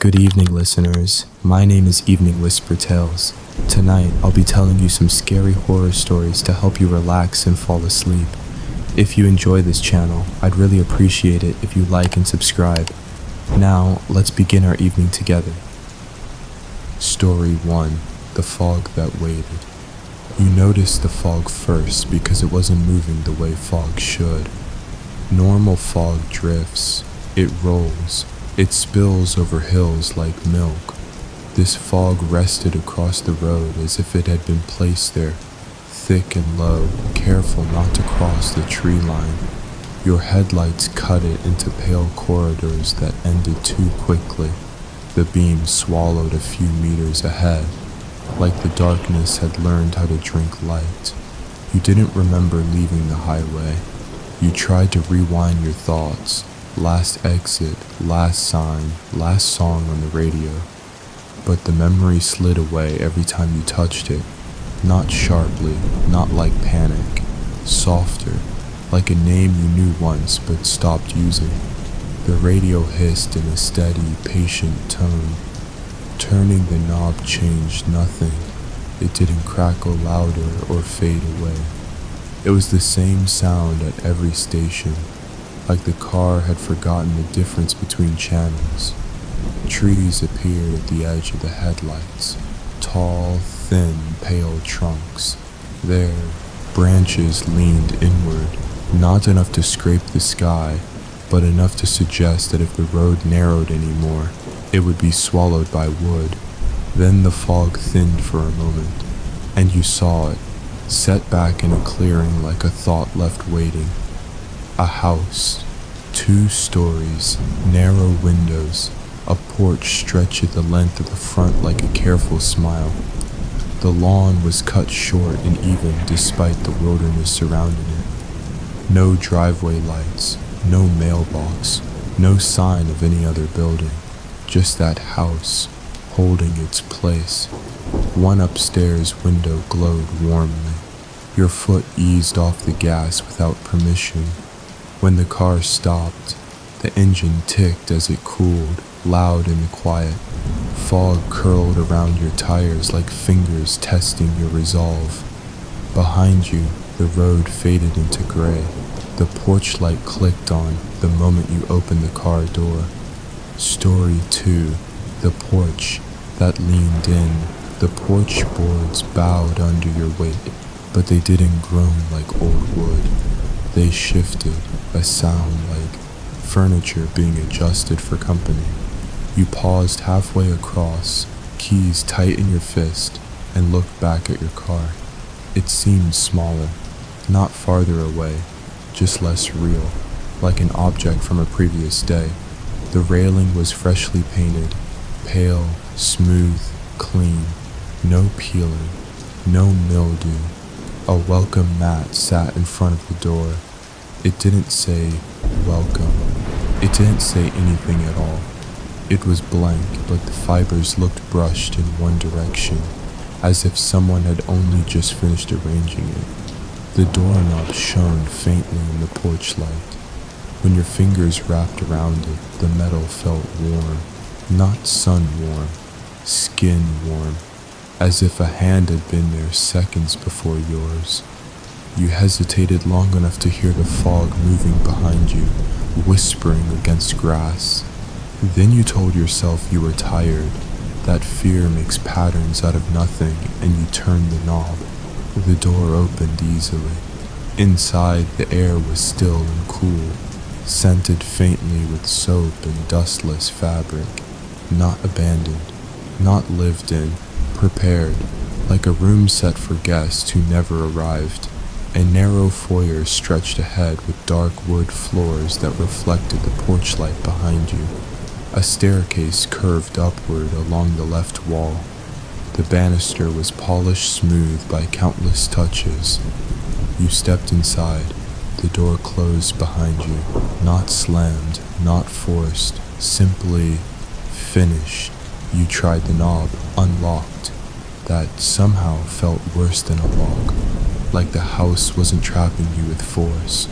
Good evening, listeners. My name is EveningWhisperTales. Tonight, I'll be telling you some scary horror stories to help you relax and fall asleep. If you enjoy this channel, I'd really appreciate it if you like and subscribe. Now, let's begin our evening together. Story 1. The Fog That Waited. You noticed the fog first because it wasn't moving the way fog should. Normal fog drifts. It rolls. It spills over hills like milk. This fog rested across the road as if it had been placed there, thick and low, careful not to cross the tree line. Your headlights cut it into pale corridors that ended too quickly. The beam swallowed a few meters ahead, like the darkness had learned how to drink light. You didn't remember leaving the highway. You tried to rewind your thoughts. Last exit, last sign, last song on the radio. But the memory slid away every time you touched it. Not sharply, not like panic. Softer, like a name you knew once but stopped using. The radio hissed in a steady, patient tone. Turning the knob changed nothing. It didn't crackle louder or fade away. It was the same sound at every station. Like the car had forgotten the difference between channels. Trees appeared at the edge of the headlights. Tall, thin, pale trunks. Their branches leaned inward, not enough to scrape the sky, but enough to suggest that if the road narrowed anymore, it would be swallowed by wood. Then the fog thinned for a moment, and you saw it, set back in a clearing like a thought left waiting. A house, 2 stories, narrow windows, a porch stretched at the length of the front like a careful smile. The lawn was cut short and even despite the wilderness surrounding it. No driveway lights, no mailbox, no sign of any other building, just that house, holding its place. One upstairs window glowed warmly. Your foot eased off the gas without permission. When the car stopped, the engine ticked as it cooled, loud in the quiet. Fog curled around your tires like fingers testing your resolve. Behind you, the road faded into gray. The porch light clicked on the moment you opened the car door. Story 2. The porch that leaned in. The porch boards bowed under your weight, but they didn't groan like old wood. They shifted, a sound like furniture being adjusted for company. You paused halfway across, keys tight in your fist, and looked back at your car. It seemed smaller, not farther away, just less real, like an object from a previous day. The railing was freshly painted, pale, smooth, clean, no peeling, no mildew. A welcome mat sat in front of the door. It didn't say, welcome. It didn't say anything at all. It was blank, but the fibers looked brushed in one direction, as if someone had only just finished arranging it. The doorknob shone faintly in the porch light. When your fingers wrapped around it, the metal felt warm. Not sun warm, skin warm, as if a hand had been there seconds before yours. You hesitated long enough to hear the fog moving behind you, whispering against grass. Then you told yourself you were tired, that fear makes patterns out of nothing, and you turned the knob. The door opened easily. Inside, the air was still and cool, scented faintly with soap and dustless fabric. Not abandoned, not lived in, prepared, like a room set for guests who never arrived. A narrow foyer stretched ahead with dark wood floors that reflected the porch light behind you. A staircase curved upward along the left wall. The banister was polished smooth by countless touches. You stepped inside. The door closed behind you, not slammed, not forced, simply finished. You tried the knob, unlocked. That somehow felt worse than a lock. Like the house wasn't trapping you with force.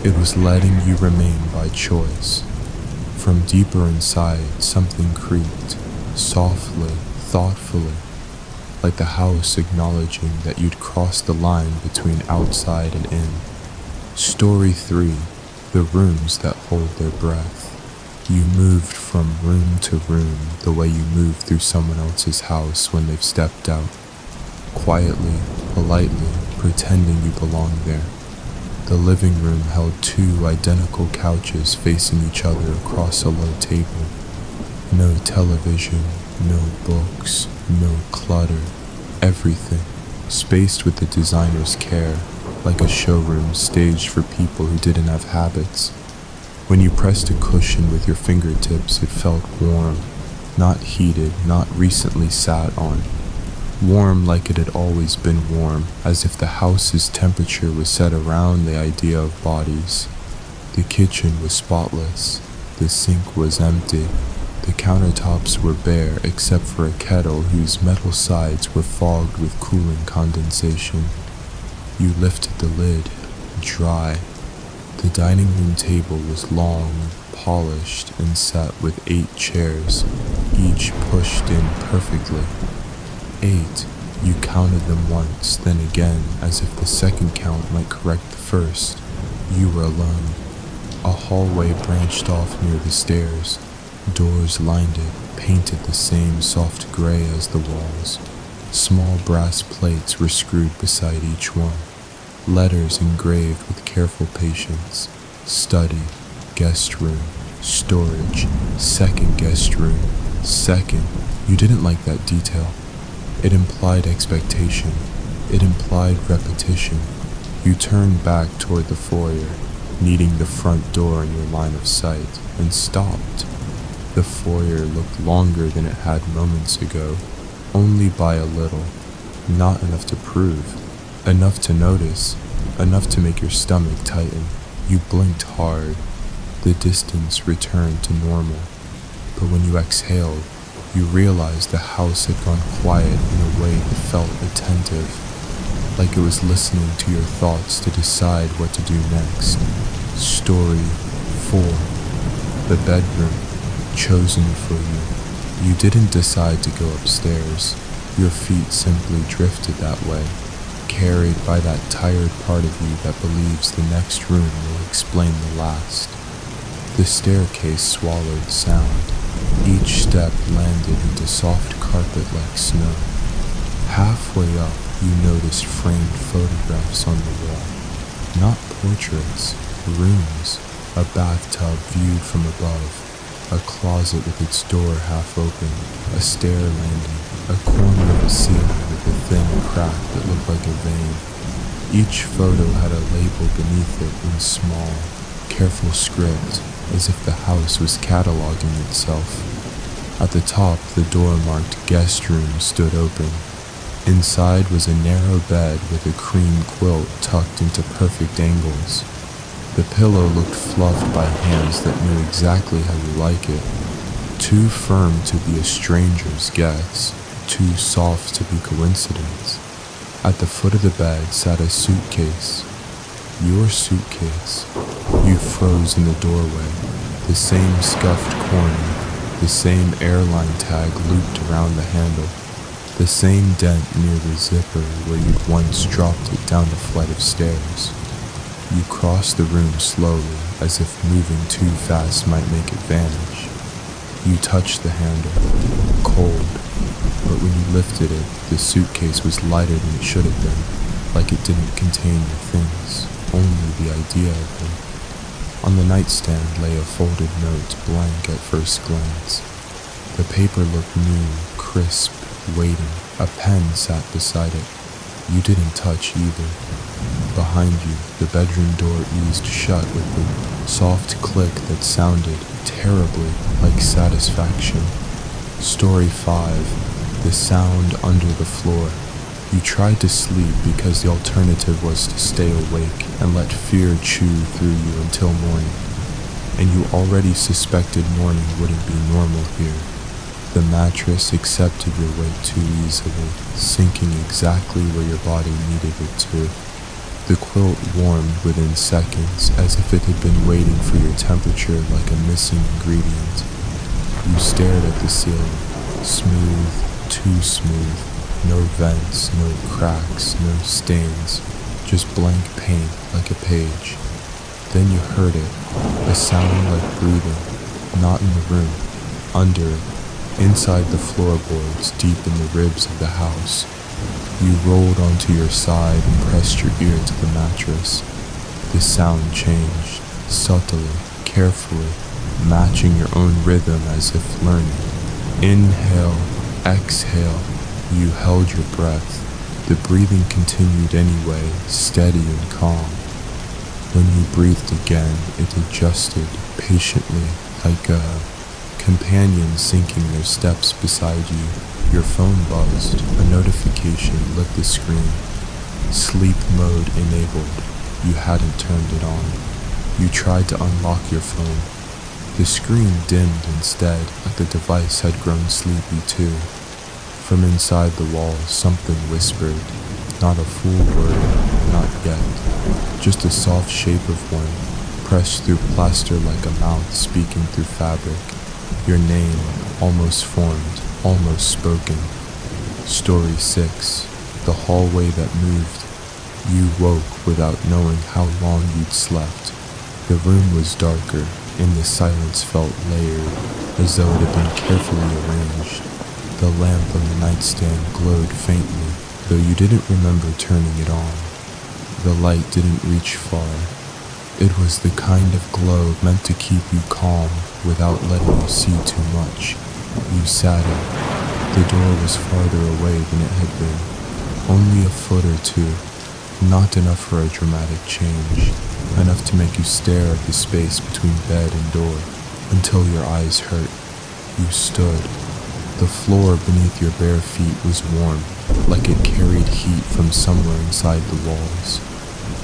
It was letting you remain by choice. From deeper inside, something creaked, softly, thoughtfully, like the house acknowledging that you'd crossed the line between outside and in. Story 3, the rooms that hold their breath. You moved from room to room the way you move through someone else's house when they've stepped out. Quietly, politely, pretending you belong there. The living room held 2 identical couches facing each other across a low table. No television, no books, no clutter. Everything spaced with the designer's care, like a showroom staged for people who didn't have habits. When you pressed a cushion with your fingertips, it felt warm, not heated, not recently sat on. Warm like it had always been warm, as if the house's temperature was set around the idea of bodies. The kitchen was spotless. The sink was empty. The countertops were bare except for a kettle whose metal sides were fogged with cooling condensation. You lifted the lid, dry. The dining room table was long, polished, and set with 8 chairs, each pushed in perfectly. 8. You counted them once, then again, as if the second count might correct the first. You were alone. A hallway branched off near the stairs. Doors lined it, painted the same soft gray as the walls. Small brass plates were screwed beside each one. Letters engraved with careful patience. Study, guest room, storage, second guest room, second. You didn't like that detail. It implied expectation. It implied repetition. You turned back toward the foyer, needing the front door in your line of sight, and stopped. The foyer looked longer than it had moments ago, only by a little. Not enough to prove. Enough to notice. Enough to make your stomach tighten. You blinked hard. The distance returned to normal. But when you exhaled, you realized the house had gone quiet in a way that felt attentive, like it was listening to your thoughts to decide what to do next. Story 4. The bedroom, chosen for you. You didn't decide to go upstairs. Your feet simply drifted that way, carried by that tired part of you that believes the next room will explain the last. The staircase swallowed sound. Each step landed into soft carpet like snow. Halfway up, you noticed framed photographs on the wall. Not portraits, rooms, a bathtub viewed from above, a closet with its door half open, a stair landing, a corner of the ceiling with a thin crack that looked like a vein. Each photo had a label beneath it in small, careful script, as if the house was cataloging itself. At the top, the door marked guest room stood open. Inside was a narrow bed with a cream quilt tucked into perfect angles. The pillow looked fluffed by hands that knew exactly how you like it. Too firm to be a stranger's guess, too soft to be coincidence. At the foot of the bed sat a suitcase. Your suitcase. You froze in the doorway. The same scuffed corner, the same airline tag looped around the handle, the same dent near the zipper where you'd once dropped it down the flight of stairs. You crossed the room slowly, as if moving too fast might make it vanish. You touched the handle, cold, but when you lifted it, the suitcase was lighter than it should have been, like it didn't contain your things, only the idea of them. On the nightstand lay a folded note, blank at first glance. The paper looked new, crisp, waiting. A pen sat beside it. You didn't touch either. Behind you, the bedroom door eased shut with the soft click that sounded terribly like satisfaction. Story 5. The sound under the floor. You tried to sleep because the alternative was to stay awake and let fear chew through you until morning. And you already suspected morning wouldn't be normal here. The mattress accepted your weight too easily, sinking exactly where your body needed it to. The quilt warmed within seconds, as if it had been waiting for your temperature like a missing ingredient. You stared at the ceiling, smooth, too smooth, no vents, no cracks, no stains, just blank paint like a page. Then you heard it, a sound like breathing, not in the room, under it, inside the floorboards, deep in the ribs of the house. You rolled onto your side and pressed your ear to the mattress. The sound changed, subtly, carefully, matching your own rhythm as if learning. Inhale, exhale, you held your breath. The breathing continued anyway, steady and calm. When you breathed again, it adjusted, patiently, like a companion sinking their steps beside you. Your phone buzzed. A notification lit the screen. Sleep mode enabled. You hadn't turned it on. You tried to unlock your phone. The screen dimmed instead, like the device had grown sleepy too. From inside the wall, something whispered. Not a full word, not yet. Just a soft shape of one, pressed through plaster like a mouth speaking through fabric. Your name, almost formed, almost spoken. Story 6. The hallway that moved. You woke without knowing how long you'd slept. The room was darker, and the silence felt layered, as though it had been carefully arranged. The lamp on the nightstand glowed faintly, though you didn't remember turning it on. The light didn't reach far. It was the kind of glow meant to keep you calm without letting you see too much. You sat up. The door was farther away than it had been. Only a foot or two. Not enough for a dramatic change. Enough to make you stare at the space between bed and door until your eyes hurt. You stood. The floor beneath your bare feet was warm, like it carried heat from somewhere inside the walls.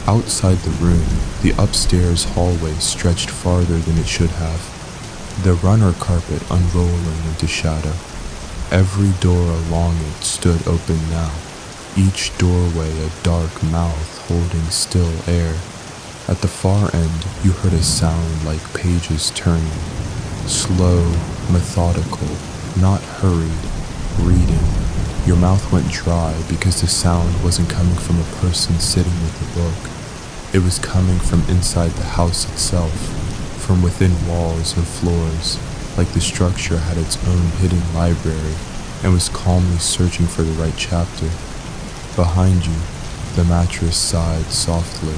Outside the room, the upstairs hallway stretched farther than it should have, the runner carpet unrolling into shadow. Every door along it stood open now, each doorway a dark mouth holding still air. At the far end, you heard a sound like pages turning, slow, methodical, not hurried, reading. Your mouth went dry because the sound wasn't coming from a person sitting with a book. It was coming from inside the house itself, from within walls and floors, like the structure had its own hidden library and was calmly searching for the right chapter. Behind you, the mattress sighed softly,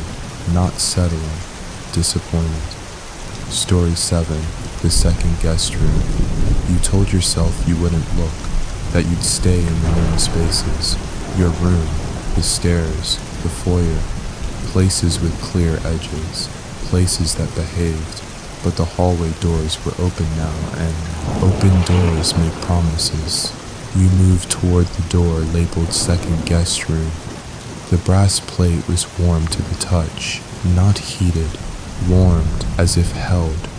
not settling, disappointed. Story 7, the second guest room. You told yourself you wouldn't look, that you'd stay in the known spaces, your room, the stairs, the foyer, places with clear edges, places that behaved, but the hallway doors were open now, and open doors make promises. You moved toward the door labeled second guest room. The brass plate was warm to the touch, not heated, warmed as if held.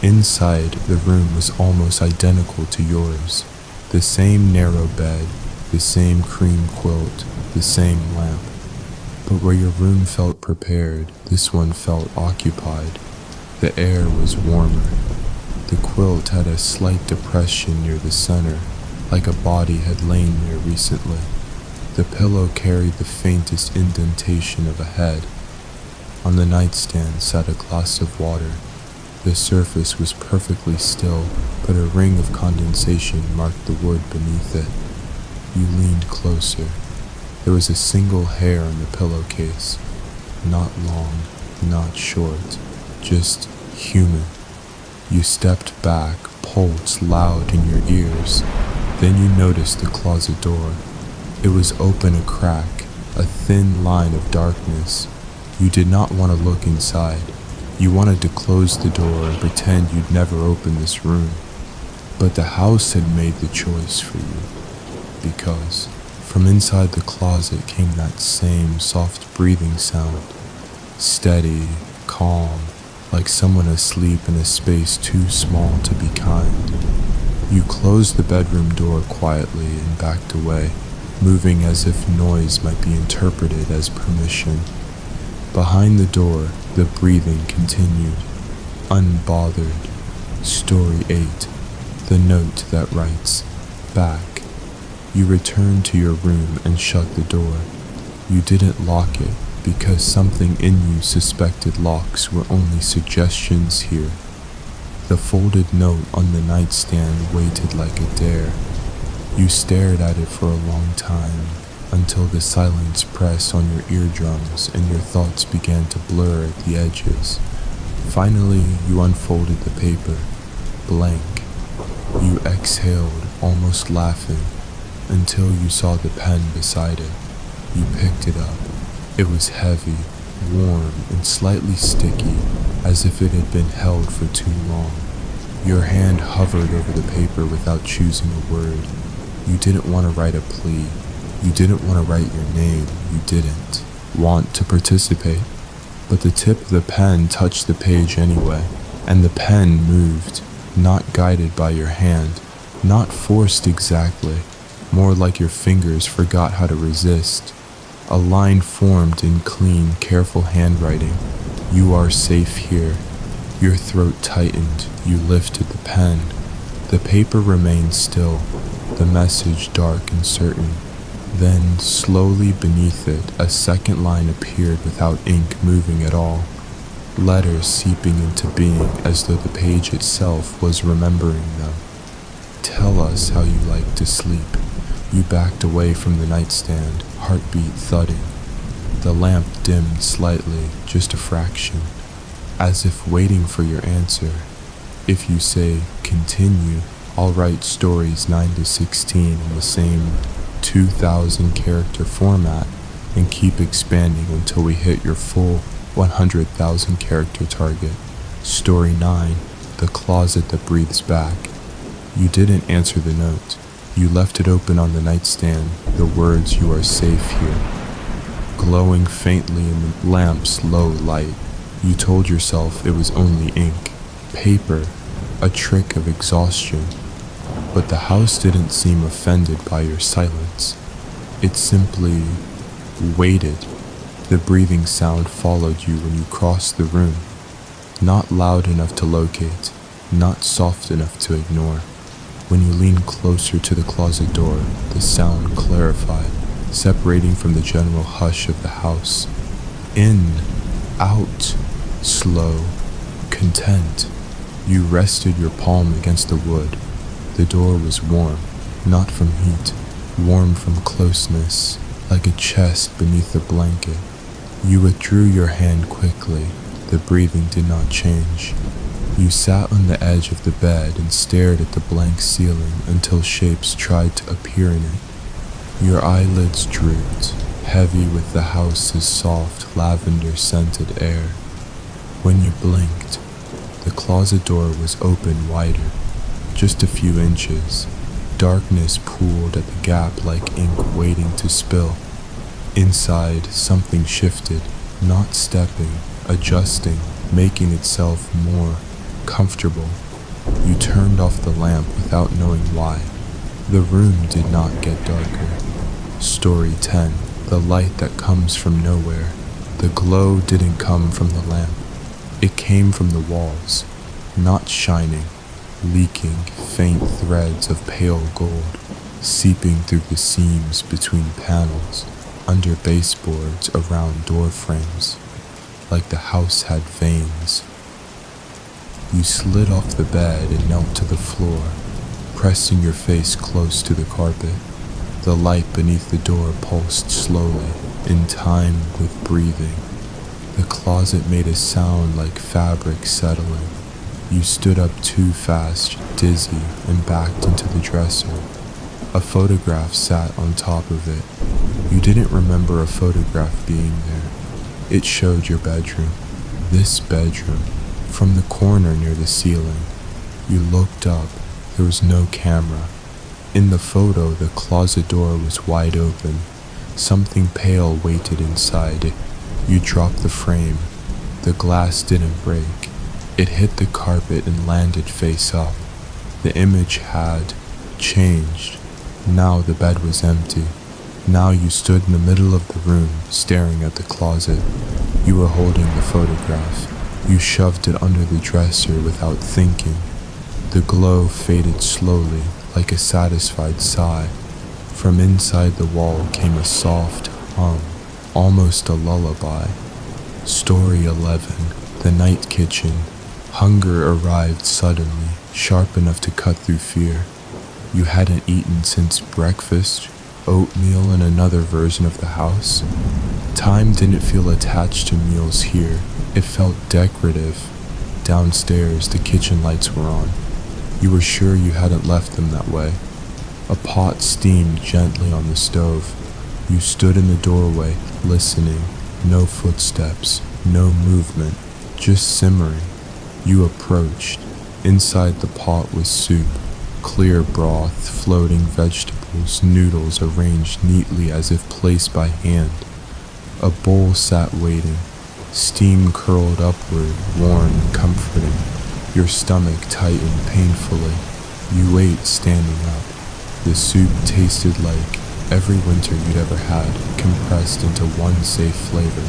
Inside, the room was almost identical to yours. The same narrow bed, the same cream quilt, the same lamp. But where your room felt prepared, this one felt occupied. The air was warmer. The quilt had a slight depression near the center, like a body had lain there recently. The pillow carried the faintest indentation of a head. On the nightstand sat a glass of water. The surface was perfectly still, but a ring of condensation marked the wood beneath it. You leaned closer. There was a single hair on the pillowcase. Not long, not short, just human. You stepped back, pulse loud in your ears. Then you noticed the closet door. It was open a crack, a thin line of darkness. You did not want to look inside. You wanted to close the door and pretend you'd never open this room. But the house had made the choice for you. Because from inside the closet came that same soft breathing sound. Steady, calm, like someone asleep in a space too small to be kind. You closed the bedroom door quietly and backed away, moving as if noise might be interpreted as permission. Behind the door, the breathing continued. Unbothered. Story 8. The note that writes, back. You returned to your room and shut the door. You didn't lock it because something in you suspected locks were only suggestions here. The folded note on the nightstand waited like a dare. You stared at it for a long time, until the silence pressed on your eardrums and your thoughts began to blur at the edges. Finally, you unfolded the paper, blank. You exhaled, almost laughing, until you saw the pen beside it. You picked it up. It was heavy, warm, and slightly sticky, as if it had been held for too long. Your hand hovered over the paper without choosing a word. You didn't want to write a plea. You didn't want to write your name. You didn't want to participate. But the tip of the pen touched the page anyway, and the pen moved, not guided by your hand, not forced exactly, more like your fingers forgot how to resist. A line formed in clean, careful handwriting. You are safe here. Your throat tightened. You lifted the pen. The paper remained still, the message dark and certain. Then, slowly beneath it, a second line appeared without ink moving at all. Letters seeping into being as though the page itself was remembering them. Tell us how you like to sleep. You backed away from the nightstand, heartbeat thudding. The lamp dimmed slightly, just a fraction, as if waiting for your answer. If you say, continue, I'll write stories 9 to 16 in the same 2,000 character format and keep expanding until we hit your full 100,000 character target. Story 9, The Closet That Breathes Back. You didn't answer the note. You left it open on the nightstand, the words, you are safe here, glowing faintly in the lamp's low light. You told yourself it was only ink, paper, a trick of exhaustion. But the house didn't seem offended by your silence. It simply waited. The breathing sound followed you when you crossed the room, not loud enough to locate, not soft enough to ignore. When you leaned closer to the closet door, the sound clarified, separating from the general hush of the house. In, out, slow, content. You rested your palm against the wood. The door was warm, not from heat, warm from closeness, like a chest beneath a blanket. You withdrew your hand quickly. The breathing did not change. You sat on the edge of the bed and stared at the blank ceiling until shapes tried to appear in it. Your eyelids drooped, heavy with the house's soft, lavender-scented air. When you blinked, the closet door was open wider, just a few inches. Darkness pooled at the gap like ink waiting to spill. Inside, something shifted, not stepping, adjusting, making itself more comfortable. You turned off the lamp without knowing why. The room did not get darker. Story 10. The light that comes from nowhere. The glow didn't come from the lamp. It came from the walls, not shining, leaking faint threads of pale gold, seeping through the seams between panels, under baseboards, around door frames, like the house had veins. You slid off the bed and knelt to the floor, pressing your face close to the carpet. The light beneath the door pulsed slowly, in time with breathing. The closet made a sound like fabric settling. You stood up too fast, dizzy, and backed into the dresser. A photograph sat on top of it. You didn't remember a photograph being there. It showed your bedroom. This bedroom. From the corner near the ceiling. You looked up. There was no camera. In the photo, the closet door was wide open. Something pale waited inside. You dropped the frame. The glass didn't break. It hit the carpet and landed face up. The image had changed. Now the bed was empty. Now you stood in the middle of the room, staring at the closet. You were holding the photograph. You shoved it under the dresser without thinking. The glow faded slowly, like a satisfied sigh. From inside the wall came a soft hum, almost a lullaby. Story 11, The Night Kitchen. Hunger arrived suddenly, sharp enough to cut through fear. You hadn't eaten since breakfast, oatmeal in another version of the house. Time didn't feel attached to meals here. It felt decorative. Downstairs, the kitchen lights were on. You were sure you hadn't left them that way. A pot steamed gently on the stove. You stood in the doorway, listening. No footsteps, no movement, just simmering. You approached. Inside the pot was soup, clear broth, floating vegetables, noodles arranged neatly as if placed by hand. A bowl sat waiting. Steam curled upward, warm and comforting. Your stomach tightened painfully. You ate standing up. The soup tasted like every winter you'd ever had, compressed into one safe flavor.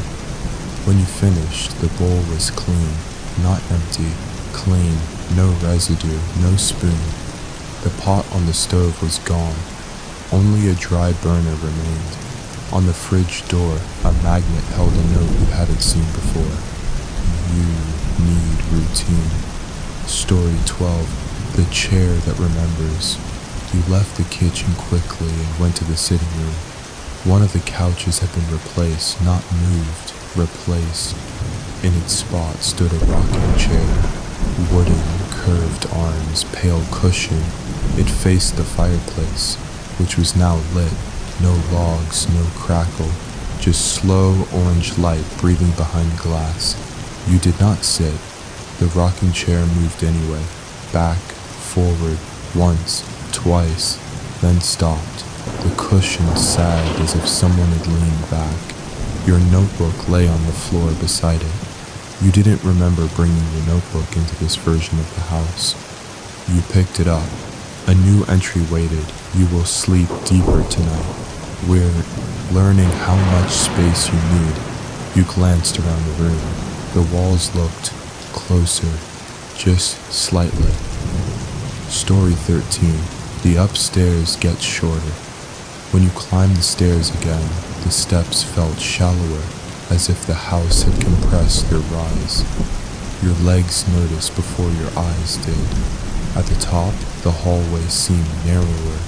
When you finished, the bowl was clean, not empty, clean, no residue, no spoon. The pot on the stove was gone. Only a dry burner remained. On the fridge door, a magnet held a note you hadn't seen before. You need routine. Story 12, The Chair That Remembers. You left the kitchen quickly and went to the sitting room. One of the couches had been replaced, not moved, replaced. In its spot stood a rocking chair. Wooden, curved arms, pale cushion. It faced the fireplace, which was now lit. No logs, no crackle, just slow orange light breathing behind glass. You did not sit. The rocking chair moved anyway, back, forward, once, twice, then stopped. The cushion sagged as if someone had leaned back. Your notebook lay on the floor beside it. You didn't remember bringing your notebook into this version of the house. You picked it up. A new entry waited. You will sleep deeper tonight. We're learning how much space you need. You glanced around the room. The walls looked closer, just slightly. Story 13. The upstairs gets shorter. When you climbed the stairs again, the steps felt shallower, as if the house had compressed their rise. Your legs noticed before your eyes did. At the top, the hallway seemed narrower.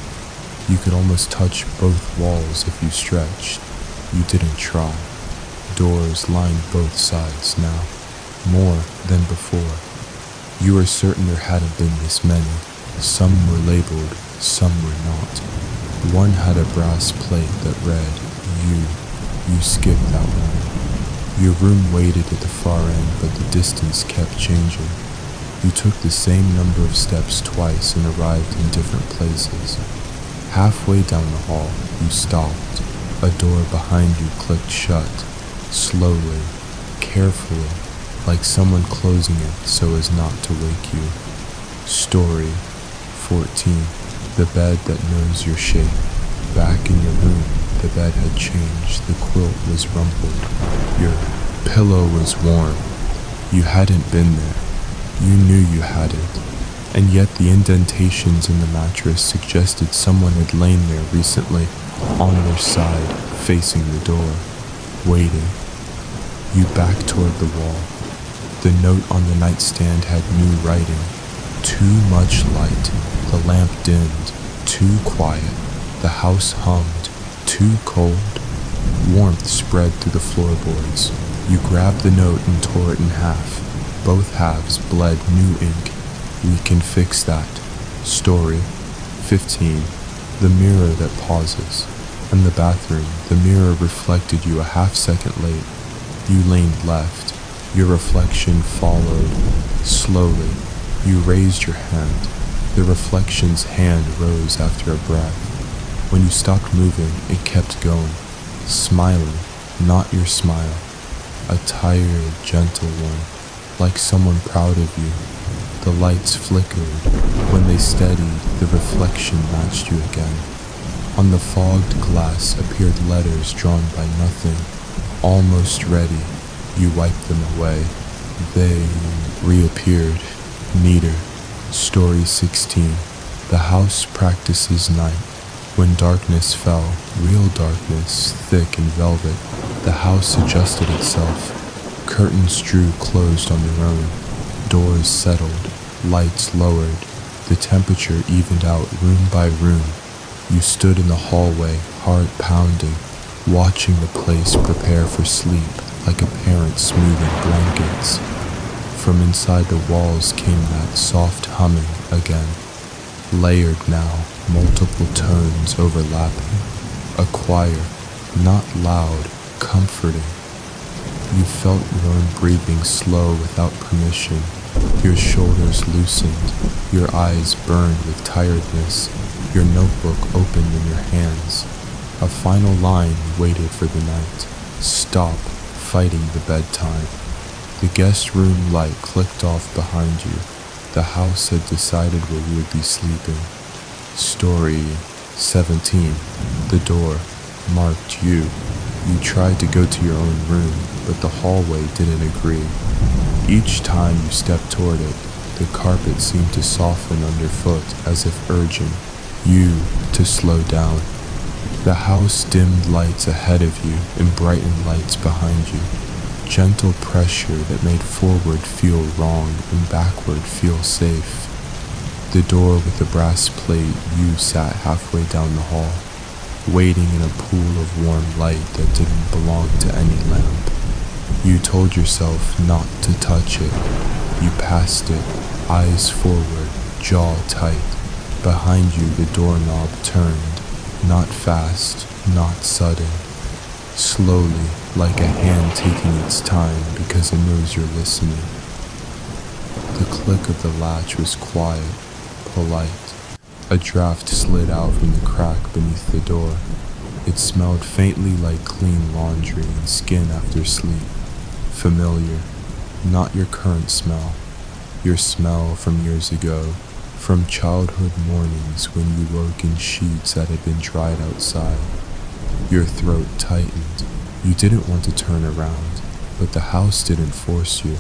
You could almost touch both walls if you stretched. You didn't try. Doors lined both sides now, more than before. You were certain there hadn't been this many. Some were labeled, some were not. One had a brass plate that read, You skipped that one. Your room waited at the far end, but the distance kept changing. You took the same number of steps twice and arrived in different places. Halfway down the hall, you stopped. A door behind you clicked shut, slowly, carefully, like someone closing it so as not to wake you. Story 14. The bed that knows your shape. Back in your room, the bed had changed. The quilt was rumpled. Your pillow was warm. You hadn't been there. You knew you hadn't. And yet the indentations in the mattress suggested someone had lain there recently, on their side, facing the door, waiting. You backed toward the wall. The note on the nightstand had new writing. Too much light. The lamp dimmed. Too quiet. The house hummed. Too cold. Warmth spread through the floorboards. You grabbed the note and tore it in half. Both halves bled new ink. We can fix that. Story 15. The mirror that pauses. In the bathroom, the mirror reflected you a half-second late. You leaned left. Your reflection followed. Slowly, you raised your hand. The reflection's hand rose after a breath. When you stopped moving, it kept going. Smiling, not your smile. A tired, gentle one, like someone proud of you. The lights flickered. When they steadied, the reflection matched you again. On On the fogged glass appeared letters drawn by nothing. Almost ready, you wiped them away. They reappeared, neater. Story 16. The house practices night. When darkness fell, real darkness, thick and velvet, the house adjusted itself. Curtains drew closed on their own. Doors settled, lights lowered. The temperature evened out room by room. You stood in the hallway, heart pounding, watching the place prepare for sleep like a parent smoothing blankets. From inside the walls came that soft humming again, layered now, multiple tones overlapping. A choir, not loud, comforting. You felt your own breathing slow without permission. Your shoulders loosened, your eyes burned with tiredness, your notebook opened in your hands. A final line waited for the night. Stop fighting the bedtime. The guest room light clicked off behind you. The house had decided where you would be sleeping. Story 17. The door marked you. You tried to go to your own room, but the hallway didn't agree. Each time you stepped toward it, the carpet seemed to soften underfoot as if urging you to slow down. The house dimmed lights ahead of you and brightened lights behind you. Gentle pressure that made forward feel wrong and backward feel safe. The door with the brass plate, you sat halfway down the hall, waiting in a pool of warm light that didn't belong to any lamp. You told yourself not to touch it. You passed it, eyes forward, jaw tight. Behind you the doorknob turned, not fast, not sudden. Slowly, like a hand taking its time because it knows you're listening. The click of the latch was quiet, polite. A draft slid out from the crack beneath the door. It smelled faintly like clean laundry and skin after sleep. Familiar, not your current smell. Your smell from years ago, from childhood mornings when you woke in sheets that had been dried outside. Your throat tightened. You didn't want to turn around, but the house didn't force you.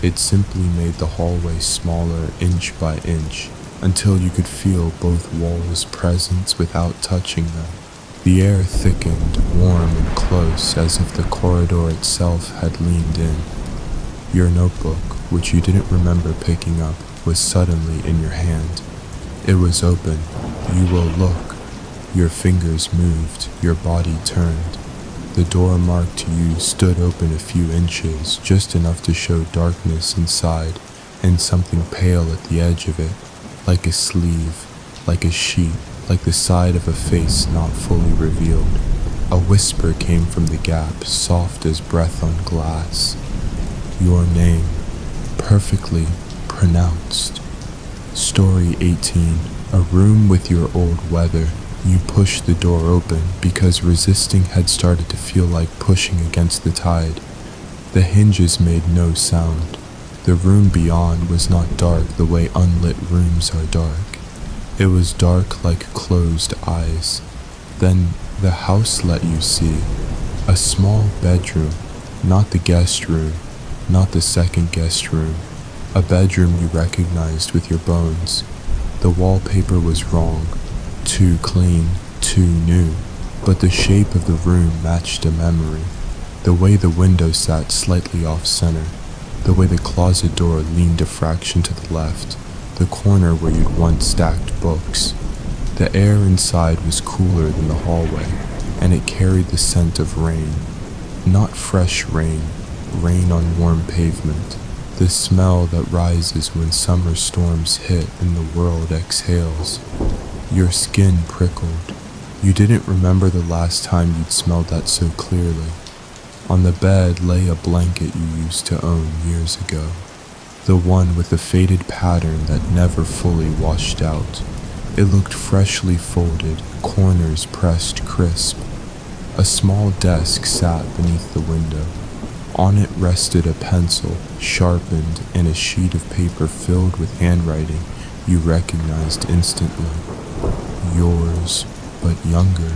It simply made the hallway smaller inch by inch, until you could feel both walls' presence without touching them. The air thickened, warm and close, as if the corridor itself had leaned in. Your notebook, which you didn't remember picking up, was suddenly in your hand. It was open. You will look. Your fingers moved, your body turned. The door marked to you stood open a few inches, just enough to show darkness inside, and something pale at the edge of it, like a sleeve, like a sheet, like the side of a face not fully revealed. A whisper came from the gap, soft as breath on glass. Your name, perfectly pronounced. Story 18. A room with your old weather. You pushed the door open because resisting had started to feel like pushing against the tide. The hinges made no sound. The room beyond was not dark the way unlit rooms are dark. It was dark like closed eyes. Then the house let you see a small bedroom, not the guest room, not the second guest room, a bedroom you recognized with your bones. The wallpaper was wrong. Too clean, too new, but the shape of the room matched a memory. The way the window sat slightly off-center, the way the closet door leaned a fraction to the left, the corner where you'd once stacked books. The air inside was cooler than the hallway, and it carried the scent of rain. Not fresh rain, rain on warm pavement, the smell that rises when summer storms hit and the world exhales. Your skin prickled. You didn't remember the last time you'd smelled that so clearly. On the bed lay a blanket you used to own years ago. The one with the faded pattern that never fully washed out. It looked freshly folded, corners pressed crisp. A small desk sat beneath the window. On it rested a pencil, sharpened, and a sheet of paper filled with handwriting you recognized instantly. Yours, but younger.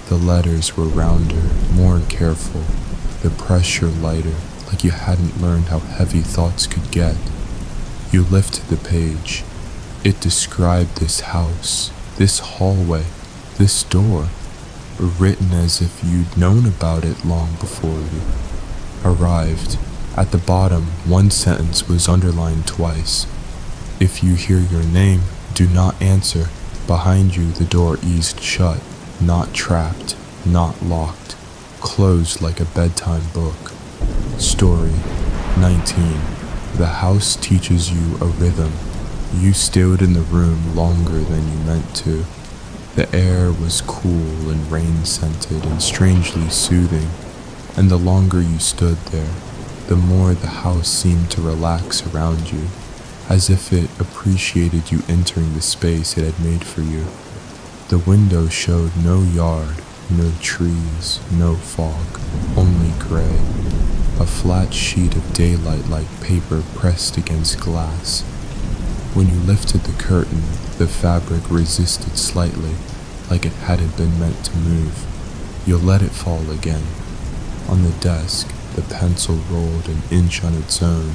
The letters were rounder, more careful, the pressure lighter, like you hadn't learned how heavy thoughts could get. You lifted the page. It described this house, this hallway, this door, written as if you'd known about it long before you arrived. At the bottom, one sentence was underlined twice. If you hear your name, do not answer. Behind you, the door eased shut, not trapped, not locked, closed like a bedtime book. Story 19. The house teaches you a rhythm. You stayed in the room longer than you meant to. The air was cool and rain-scented and strangely soothing, and the longer you stood there, the more the house seemed to relax around you, as if it appreciated you entering the space it had made for you. The window showed no yard, no trees, no fog, only gray, a flat sheet of daylight like paper pressed against glass. When you lifted the curtain, the fabric resisted slightly, like it hadn't been meant to move. You let it fall again. On the desk, the pencil rolled an inch on its own,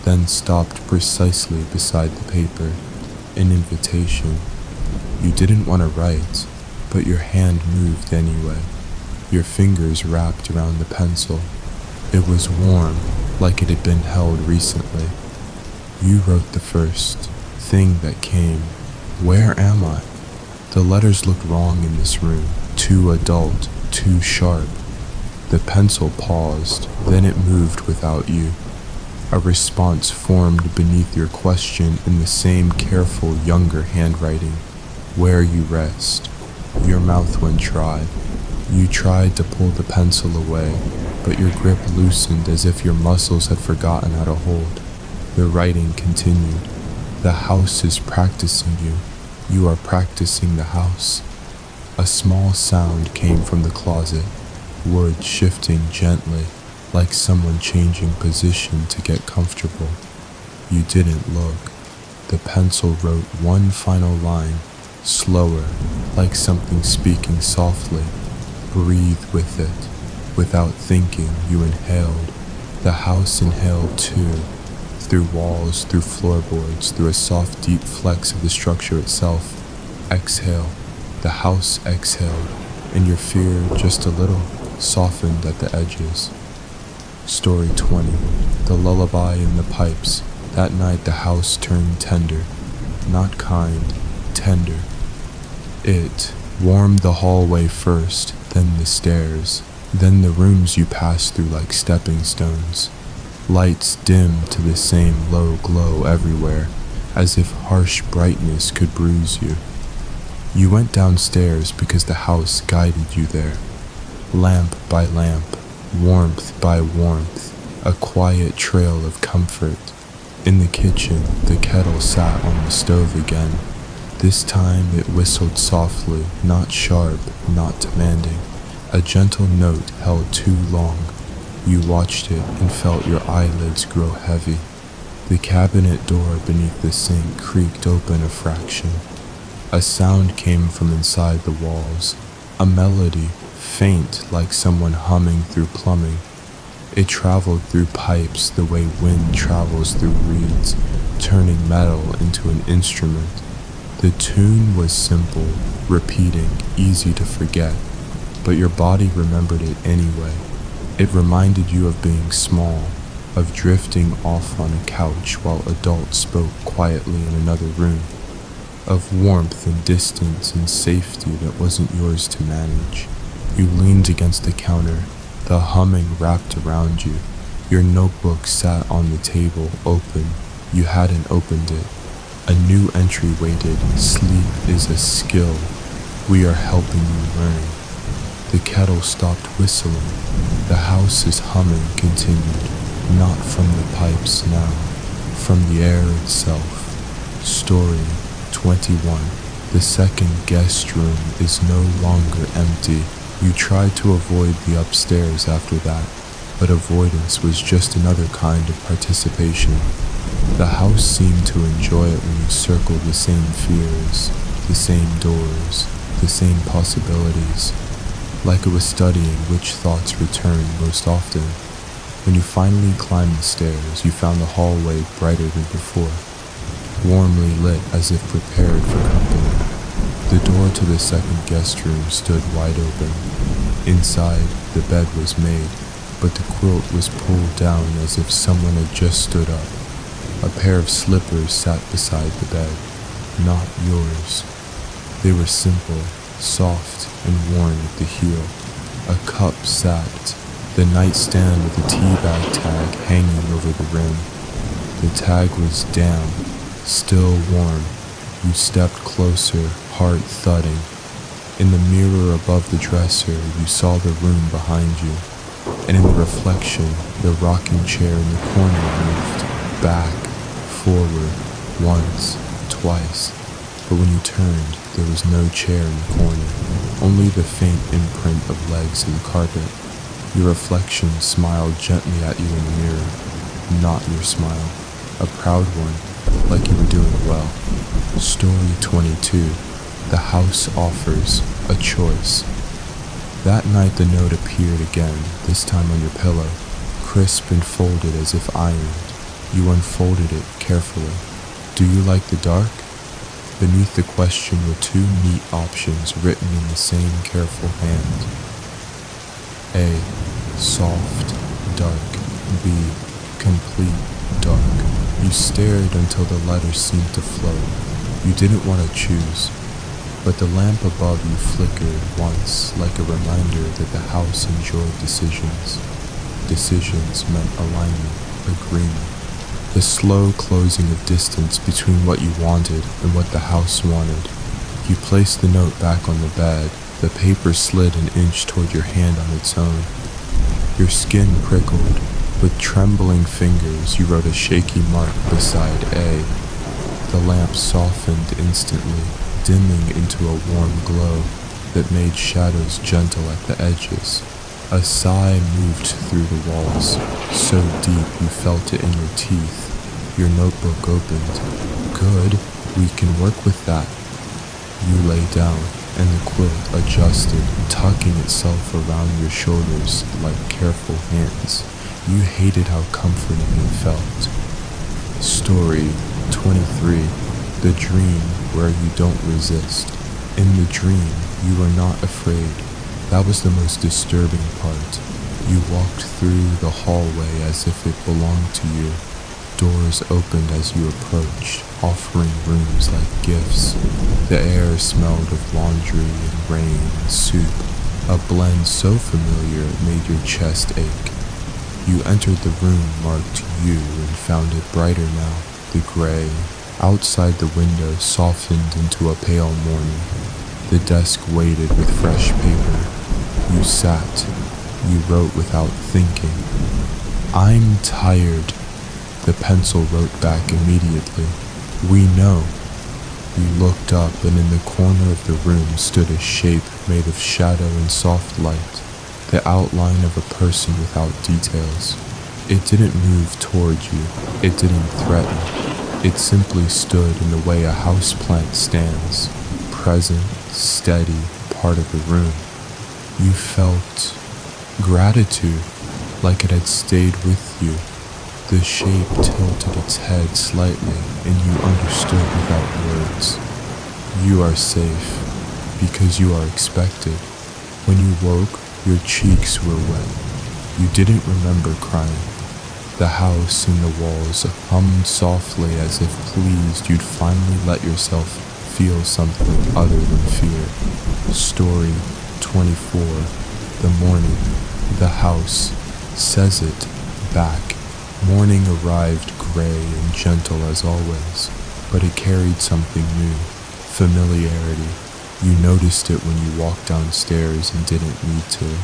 then stopped precisely beside the paper, an invitation. You didn't want to write, but your hand moved anyway. Your fingers wrapped around the pencil. It was warm, like it had been held recently. You wrote the first thing that came. Where am I? The letters looked wrong in this room, too adult, too sharp. The pencil paused, then it moved without you. A response formed beneath your question in the same careful, younger handwriting. Where you rest. Your mouth went dry. You tried to pull the pencil away, but your grip loosened as if your muscles had forgotten how to hold. The writing continued. The house is practicing you. You are practicing the house. A small sound came from the closet, wood shifting gently, like someone changing position to get comfortable. You didn't look. The pencil wrote one final line, slower, like something speaking softly. Breathe with it. Without thinking, you inhaled. The house inhaled too. Through walls, through floorboards, through a soft, deep flex of the structure itself. Exhale. The house exhaled, and your fear, just a little, softened at the edges. Story 20. The lullaby in the pipes. That night the house turned tender. Not kind, tender. It warmed the hallway first, then the stairs, then the rooms you passed through like stepping stones. Lights dimmed to the same low glow everywhere, as if harsh brightness could bruise you. You went downstairs because the house guided you there. Lamp by lamp, warmth by warmth, a quiet trail of comfort. In the kitchen, the kettle sat on the stove again. This time it whistled softly, not sharp, not demanding. A gentle note held too long. You watched it and felt your eyelids grow heavy. The cabinet door beneath the sink creaked open a fraction. A sound came from inside the walls, a melody, faint like someone humming through plumbing. It traveled through pipes the way wind travels through reeds, turning metal into an instrument. The tune was simple, repeating, easy to forget, but your body remembered it anyway. It reminded you of being small, of drifting off on a couch while adults spoke quietly in another room, of warmth and distance and safety that wasn't yours to manage. You leaned against the counter, the humming wrapped around you. Your notebook sat on the table, open. You hadn't opened it. A new entry waited. Sleep is a skill. We are helping you learn. The kettle stopped whistling. The house's humming continued, not from the pipes now, from the air itself. Story 21. The second guest room is no longer empty. You tried to avoid the upstairs after that, but avoidance was just another kind of participation. The house seemed to enjoy it when you circled the same fears, the same doors, the same possibilities, like it was studying which thoughts return most often. When you finally climbed the stairs, you found the hallway brighter than before, warmly lit as if prepared for company. The door to the second guest room stood wide open. Inside, the bed was made, but the quilt was pulled down as if someone had just stood up. A pair of slippers sat beside the bed, not yours. They were simple, soft, and worn at the heel. A cup sat, the nightstand with a tea bag tag hanging over the rim. The tag was damp, still warm. You stepped closer, heart thudding. In the mirror above the dresser, you saw the room behind you, and in the reflection, the rocking chair in the corner moved back, forward, once, twice. But when you turned, there was no chair in the corner, only the faint imprint of legs in the carpet. Your reflection smiled gently at you in the mirror, not your smile, a proud one, like you were doing well. Story 22. The house offers a choice. That night the note appeared again, this time on your pillow, crisp and folded as if ironed. You unfolded it carefully. Do you like the dark? Beneath the question were two neat options written in the same careful hand. A. Soft, dark. B. Complete, dark. You stared until the letters seemed to float. You didn't want to choose, but the lamp above you flickered once, like a reminder that the house enjoyed decisions. Decisions meant alignment, agreement. The slow closing of distance between what you wanted and what the house wanted. You placed the note back on the bed. The paper slid an inch toward your hand on its own. Your skin prickled. With trembling fingers, you wrote a shaky mark beside A. The lamp softened instantly, dimming into a warm glow that made shadows gentle at the edges. A sigh moved through the walls, so deep you felt it in your teeth. Your notebook opened. Good, we can work with that. You lay down, and the quilt adjusted, tucking itself around your shoulders like careful hands. You hated how comforting it felt. Story 23. The dream where you don't resist. In the dream, you were not afraid. That was the most disturbing part. You walked through the hallway as if it belonged to you. Doors opened as you approached, offering rooms like gifts. The air smelled of laundry and rain and soup, a blend so familiar it made your chest ache. You entered the room marked you and found it brighter now. The gray outside the window softened into a pale morning. The desk waited with fresh paper. You sat. You wrote without thinking. I'm tired. The pencil wrote back immediately. We know. You looked up, and in the corner of the room stood a shape made of shadow and soft light, the outline of a person without details. It didn't move toward you. It didn't threaten. It simply stood in the way a houseplant stands, present, steady, part of the room. You felt gratitude, like it had stayed with you. The shape tilted its head slightly, and you understood without words. You are safe, because you are expected. When you woke, your cheeks were wet. You didn't remember crying. The house and the walls hummed softly as if pleased you'd finally let yourself feel something other than fear. Story 24. The morning. The house says it back. Morning arrived gray and gentle as always, but it carried something new. Familiarity. You noticed it when you walked downstairs and didn't need to.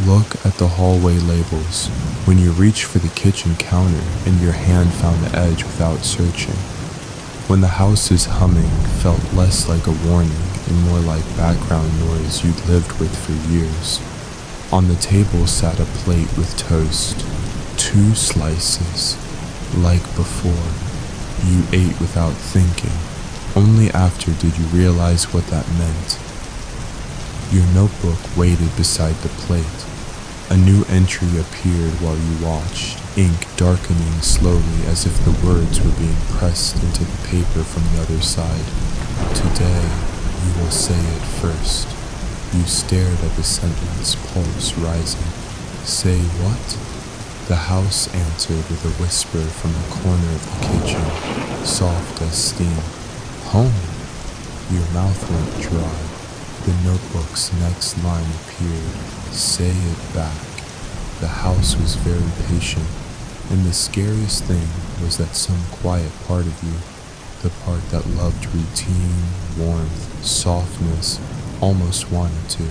Look at the hallway labels. When you reached for the kitchen counter and your hand found the edge without searching. When the house's humming felt less like a warning and more like background noise you'd lived with for years. On the table sat a plate with toast. 2 slices. Like before. You ate without thinking. Only after did you realize what that meant. Your notebook waited beside the plate. A new entry appeared while you watched, ink darkening slowly as if the words were being pressed into the paper from the other side. Today, you will say it first. You stared at the sentence, pulse rising. Say what? The house answered with a whisper from the corner of the kitchen, soft as steam. Home. Your mouth went dry. The notebook's next line appeared. Say it back. The house was very patient, and the scariest thing was that some quiet part of you, the part that loved routine, warmth, softness, almost wanted to